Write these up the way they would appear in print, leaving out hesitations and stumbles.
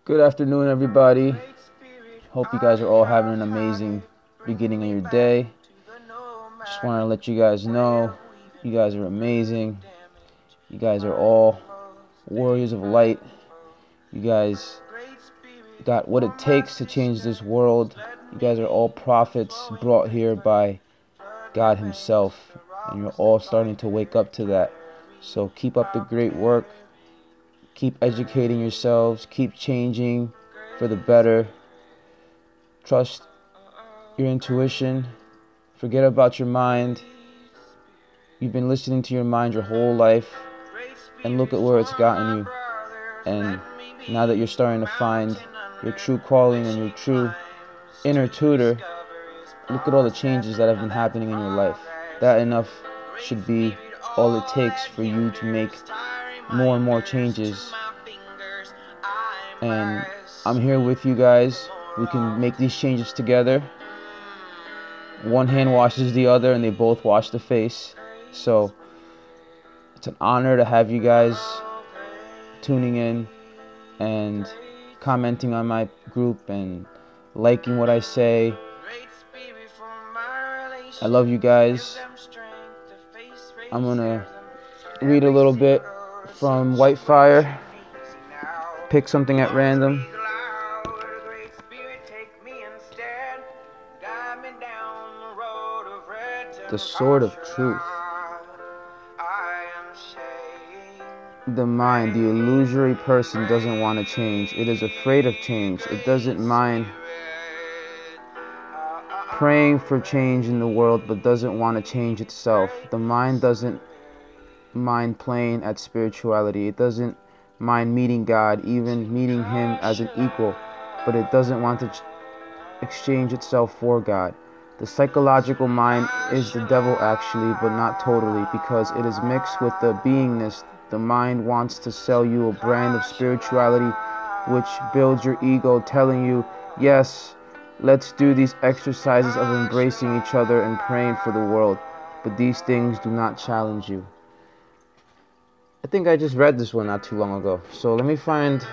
Good afternoon, everybody. Hope you guys are all having an amazing beginning of your day. Just want to let you guys know you guys are amazing. You guys are all warriors of light. You guys got what it takes to change this world. You guys are all prophets brought here by God Himself, and you're all starting to wake up to that. So keep up the great work. Keep educating yourselves. Keep changing for the better. Trust your intuition. Forget about your mind. You've been listening to your mind your whole life, and look at where it's gotten you. And now that you're starting to find your true calling and your true inner tutor, look at all the changes that have been happening in your life. That enough should be all it takes for you to make more and more changes. And I'm here with you guys. We can make these changes together. One hand washes the other, and they both wash the face. So it's an honor to have you guys tuning in and commenting on my group and liking what I say. I love you guys. I'm gonna read a little bit from Whitefire. Pick something at random. The sword of truth. The mind, the illusory person, doesn't want to change. It is afraid of change. It doesn't mind praying for change in the world, but doesn't want to change itself. The mind doesn't mind playing at spirituality. It doesn't mind meeting God, even meeting Him as an equal, but it doesn't want to exchange itself for God. The psychological mind is the devil actually, but not totally, because it is mixed with the beingness. The mind wants to sell you a brand of spirituality which builds your ego, telling you, yes, let's do these exercises of embracing each other and praying for the world. But these things do not challenge you. I think I just read this one not too long ago. So let me find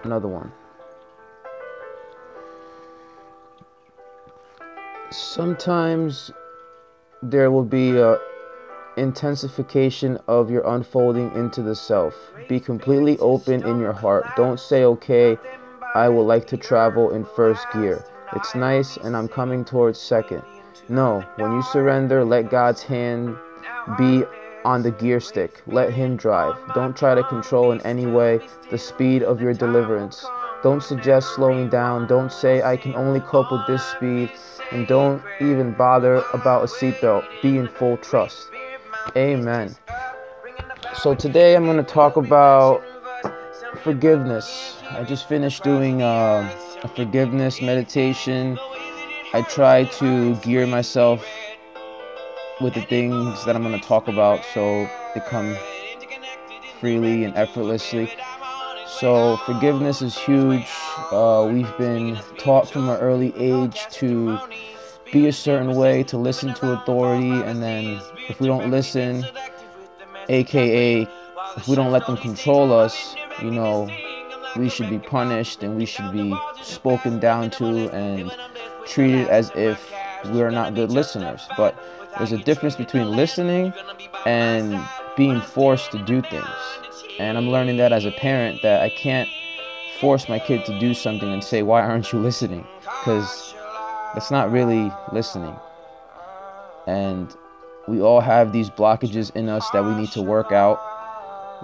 another one. Sometimes there will be a intensification of your unfolding into the self. Be completely open in your heart. Don't say, okay, I would like to travel in first gear. It's nice and I'm coming towards second. No, when you surrender, let God's hand be on the gear stick. Let Him drive. Don't try to control in any way the speed of your deliverance. Don't suggest slowing down. Don't say, I can only cope with this speed. And don't even bother about a seatbelt. Be in full trust. Amen. So today I'm going to talk about forgiveness. I just finished doing a forgiveness meditation. I try to gear myself with the things that I'm going to talk about so they come freely and effortlessly. So forgiveness is huge. We've been taught from an early age to be a certain way, to listen to authority, and then if we don't listen, aka if we don't let them control us, we should be punished and we should be spoken down to and treated as if we are not good listeners. But there's a difference between listening and being forced to do things. And I'm learning that as a parent, that I can't force my kid to do something and say, why aren't you listening? Because that's not really listening. And we all have these blockages in us that we need to work out.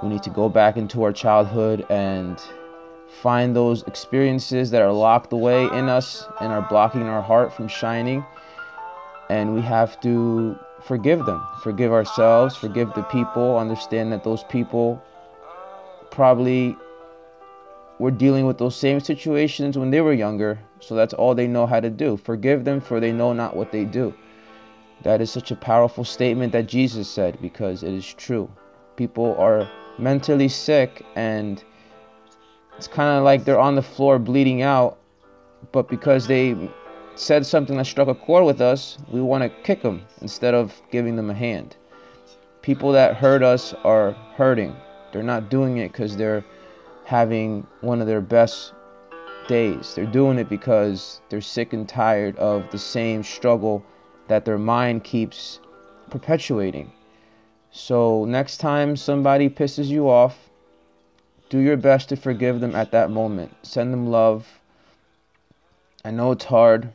We need to go back into our childhood and find those experiences that are locked away in us and are blocking our heart from shining. And we have to forgive them, forgive ourselves, forgive the people, understand that those people probably were dealing with those same situations when they were younger, so that's all they know how to do. Forgive them, for they know not what they do. That is such a powerful statement that Jesus said, because it is true. People are mentally sick, and it's kind of like they're on the floor bleeding out, but because they said something that struck a chord with us, we want to kick them instead of giving them a hand. People that hurt us are hurting. They're not doing it because they're having one of their best days. They're doing it because they're sick and tired of the same struggle that their mind keeps perpetuating. So next time somebody pisses you off, do your best to forgive them at that moment. Send them love. I know it's hard.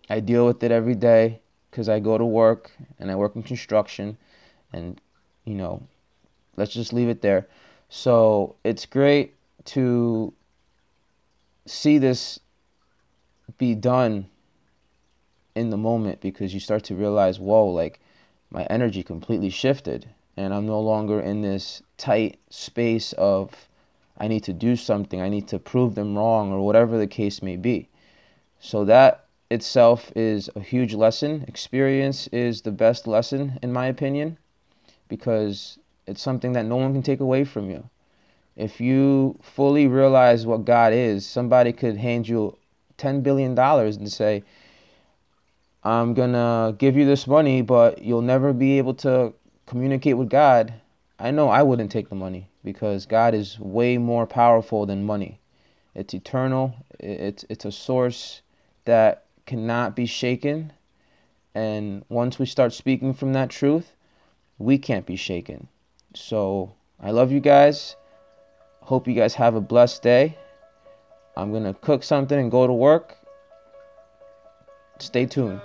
I deal with it every day because I go to work and I work in construction, and let's just leave it there. So it's great to see this be done in the moment, because you start to realize, whoa, like my energy completely shifted, and I'm no longer in this tight space of I need to do something, I need to prove them wrong, or whatever the case may be. So that itself is a huge lesson. Experience is the best lesson, in my opinion, because it's something that no one can take away from you. If you fully realize what God is, somebody could hand you $10 billion and say, I'm going to give you this money, but you'll never be able to communicate with God. I know I wouldn't take the money, because God is way more powerful than money. It's eternal. It's a source that cannot be shaken. And once we start speaking from that truth, we can't be shaken. So I love you guys. Hope you guys have a blessed day. I'm going to cook something and go to work. Stay tuned.